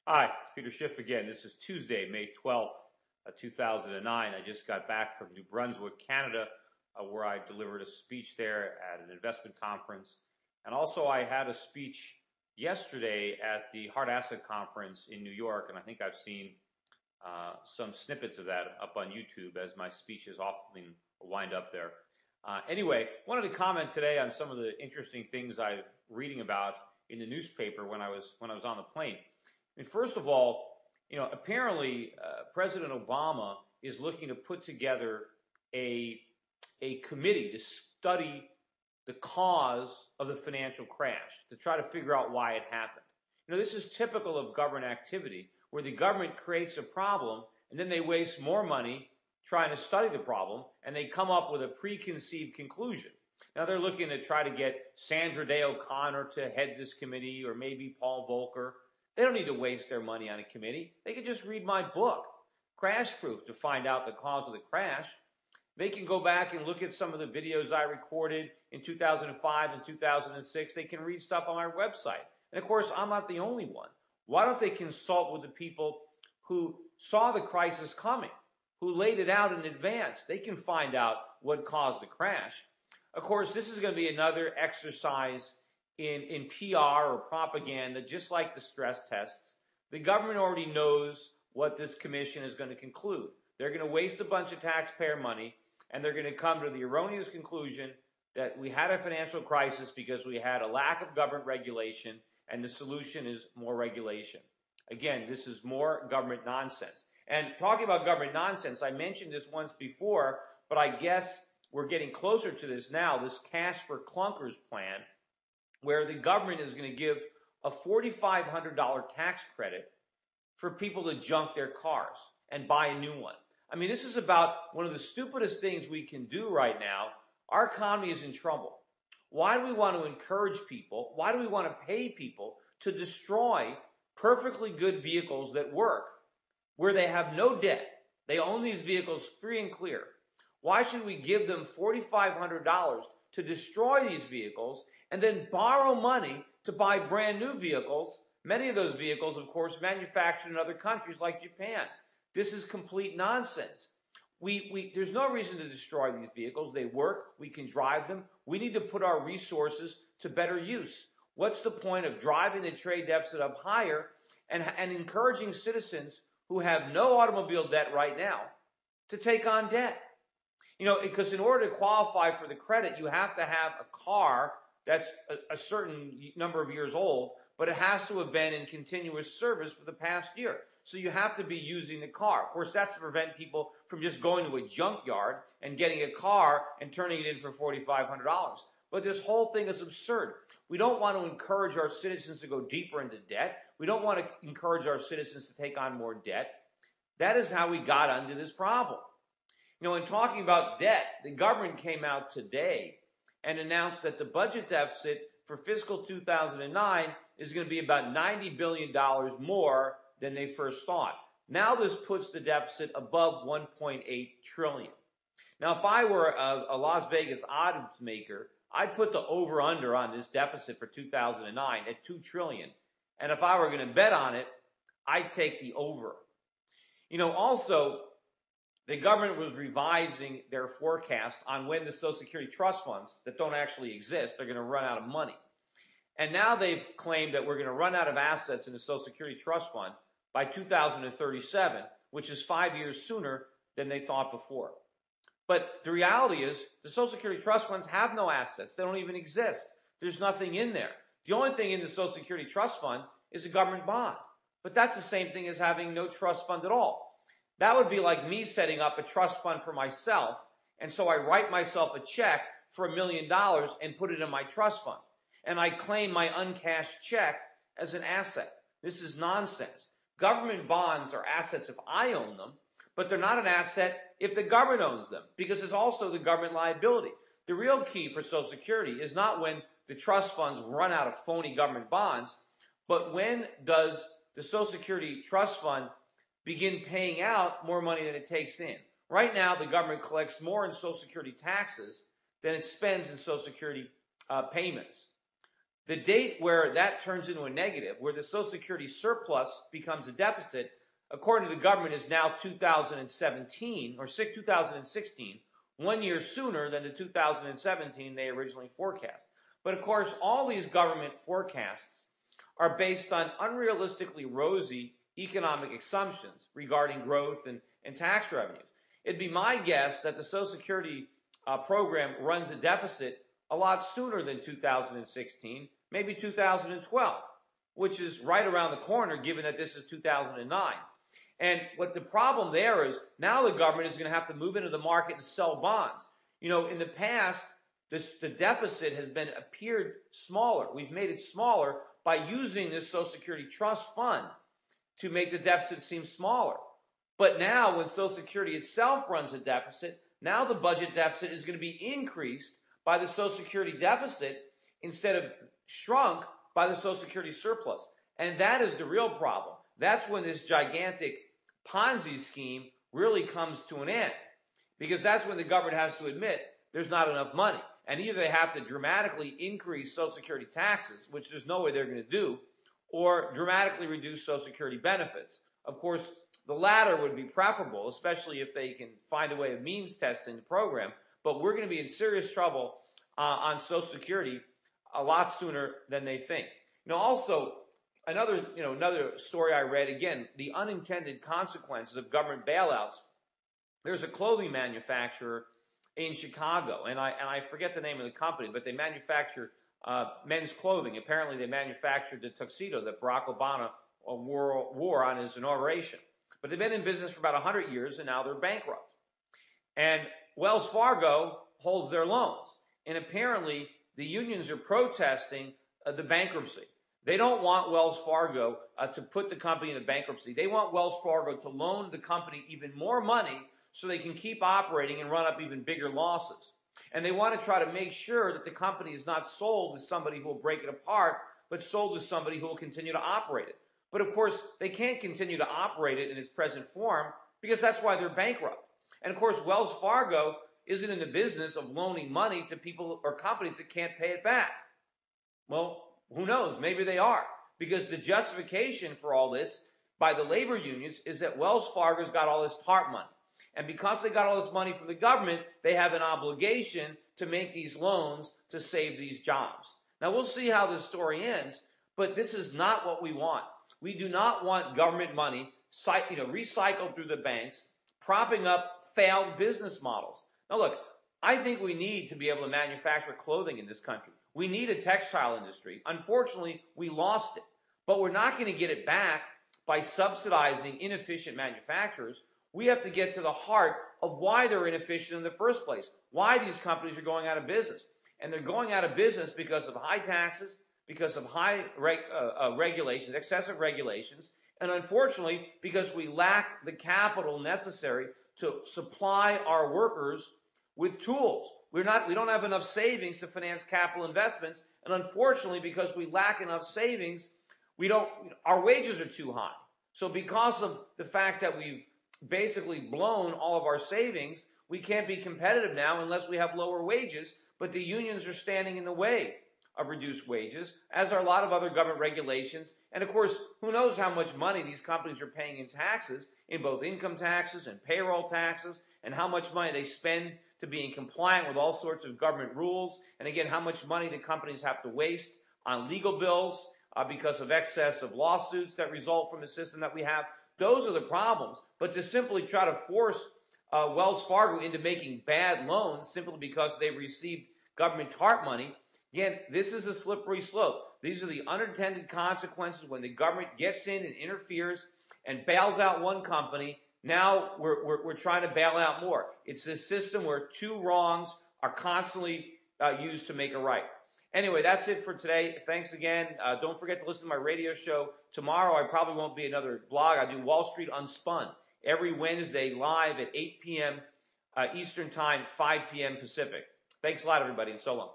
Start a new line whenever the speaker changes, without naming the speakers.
Hi, it's Peter Schiff again. This is Tuesday, May 12th, 2009. I just got back from New Brunswick, Canada, where I delivered a speech there at an investment conference. And also I had a speech yesterday at the Hard Asset Conference in New York, and I think I've seen some snippets of that up on YouTube as my speeches often wind up there. Anyway, wanted to comment today on some of the interesting things I'm reading about in the newspaper when I was on the plane. I mean, first of all, apparently President Obama is looking to put together a committee to study the cause of the financial crash, to try to figure out why it happened. This is typical of government activity, where the government creates a problem and then they waste more money trying to study the problem, and they come up with a preconceived conclusion. Now they're looking to try to get Sandra Day O'Connor to head this committee, or maybe Paul Volcker. They don't need to waste their money on a committee. They can just read my book, Crash Proof, to find out the cause of the crash. They can go back and look at some of the videos I recorded in 2005 and 2006. They can read stuff on our website. And of course, I'm not the only one. Why don't they consult with the people who saw the crisis coming, who laid it out in advance? They can find out what caused the crash. Of course, this is going to be another exercise in PR or propaganda, just like the stress tests. The government already knows what this commission is going to conclude. They're going to waste a bunch of taxpayer money, and they're going to come to the erroneous conclusion that we had a financial crisis because we had a lack of government regulation, and the solution is more regulation. Again, this is more government nonsense. And talking about government nonsense, I mentioned this once before, but I guess we're getting closer to this now, this Cash for Clunkers plan, where the government is going to give a $4,500 tax credit for people to junk their cars and buy a new one. I mean, this is about one of the stupidest things we can do right now. Our economy is in trouble. Why do we want to encourage people? Why do we want to pay people to destroy perfectly good vehicles that work, where they have no debt? They own these vehicles free and clear. Why should we give them $4,500 to destroy these vehicles and then borrow money to buy brand new vehicles? Many of those vehicles, of course, manufactured in other countries like Japan. This is complete nonsense. There's no reason to destroy these vehicles. They work. We can drive them. We need to put our resources to better use. What's the point of driving the trade deficit up higher and encouraging citizens who have no automobile debt right now to take on debt? Because in order to qualify for the credit, you have to have a car that's a certain number of years old, but it has to have been in continuous service for the past year. So you have to be using the car. Of course, that's to prevent people from just going to a junkyard and getting a car and turning it in for $4,500. But this whole thing is absurd. We don't want to encourage our citizens to go deeper into debt. We don't want to encourage our citizens to take on more debt. That is how we got into this problem. In talking about debt, the government came out today and announced that the budget deficit for fiscal 2009 is going to be about $90 billion more than they first thought. Now this puts the deficit above $1.8 trillion. Now, if I were a Las Vegas odds maker, I'd put the over-under on this deficit for 2009 at $2 trillion. And if I were going to bet on it, I'd take the over. Also, the government was revising their forecast on when the Social Security trust funds that don't actually exist are going to run out of money. And now they've claimed that we're going to run out of assets in the Social Security trust fund by 2037, which is 5 years sooner than they thought before. But the reality is the Social Security trust funds have no assets. They don't even exist. There's nothing in there. The only thing in the Social Security trust fund is a government bond. But that's the same thing as having no trust fund at all. That would be like me setting up a trust fund for myself, and so I write myself a check for $1 million and put it in my trust fund. And I claim my uncashed check as an asset. This is nonsense. Government bonds are assets if I own them, but they're not an asset if the government owns them, because it's also the government liability. The real key for Social Security is not when the trust funds run out of phony government bonds, but when does the Social Security trust fund begin paying out more money than it takes in. Right now, the government collects more in Social Security taxes than it spends in Social Security payments. The date where that turns into a negative, where the Social Security surplus becomes a deficit, according to the government, is now 2017 or 2016, 1 year sooner than the 2017 they originally forecast. But of course, all these government forecasts are based on unrealistically rosy economic assumptions regarding growth and tax revenues. It'd be my guess that the Social Security program runs a deficit a lot sooner than 2016, maybe 2012, which is right around the corner given that this is 2009. And what the problem there is, now the government is going to have to move into the market and sell bonds. You know, in the past, the deficit has appeared smaller. We've made it smaller by using this Social Security Trust Fund to make the deficit seem smaller. But now, when Social Security itself runs a deficit, now the budget deficit is going to be increased by the Social Security deficit instead of shrunk by the Social Security surplus. And that is the real problem. That's when this gigantic Ponzi scheme really comes to an end. Because that's when the government has to admit there's not enough money. And either they have to dramatically increase Social Security taxes, which there's no way they're going to do, or dramatically reduce Social Security benefits. Of course, the latter would be preferable, especially if they can find a way of means testing the program. But we're going to be in serious trouble on Social Security a lot sooner than they think. You know, also, another story I read, again, the unintended consequences of government bailouts. There's a clothing manufacturer in Chicago, and I forget the name of the company, but they manufacture men's clothing. Apparently, they manufactured the tuxedo that Barack Obama wore on his inauguration. But they've been in business for about 100 years, and now they're bankrupt. And Wells Fargo holds their loans. And apparently, the unions are protesting the bankruptcy. They don't want Wells Fargo to put the company into bankruptcy. They want Wells Fargo to loan the company even more money so they can keep operating and run up even bigger losses. And they want to try to make sure that the company is not sold to somebody who will break it apart, but sold to somebody who will continue to operate it. But of course, they can't continue to operate it in its present form because that's why they're bankrupt. And of course, Wells Fargo isn't in the business of loaning money to people or companies that can't pay it back. Well, who knows? Maybe they are. Because the justification for all this by the labor unions is that Wells Fargo's got all this TARP money. And because they got all this money from the government, they have an obligation to make these loans to save these jobs. Now, we'll see how this story ends, but this is not what we want. We do not want government money recycled through the banks, propping up failed business models. Now, look, I think we need to be able to manufacture clothing in this country. We need a textile industry. Unfortunately, we lost it. But we're not going to get it back by subsidizing inefficient manufacturers. We have to get to the heart of why they're inefficient in the first place, why these companies are going out of business. And they're going out of business because of high taxes, because of high regulations, excessive regulations, and unfortunately, because we lack the capital necessary to supply our workers with tools. We don't have enough savings to finance capital investments, and unfortunately, because we lack enough savings, our wages are too high. So because of the fact that we've basically blown all of our savings, we can't be competitive now unless we have lower wages, but the unions are standing in the way of reduced wages, as are a lot of other government regulations. And of course, who knows how much money these companies are paying in taxes, in both income taxes and payroll taxes, and how much money they spend to being compliant with all sorts of government rules. And again, how much money the companies have to waste on legal bills because of excess of lawsuits that result from the system that we have. Those are the problems. But to simply try to force Wells Fargo into making bad loans simply because they've received government TARP money, again, this is a slippery slope. These are the unintended consequences when the government gets in and interferes and bails out one company. Now we're trying to bail out more. It's this system where two wrongs are constantly used to make a right. Anyway, that's it for today. Thanks again. Don't forget to listen to my radio show. Tomorrow, I probably won't be another blog. I do Wall Street Unspun every Wednesday live at 8 p.m. Eastern Time, 5 p.m. Pacific. Thanks a lot, everybody, and so long.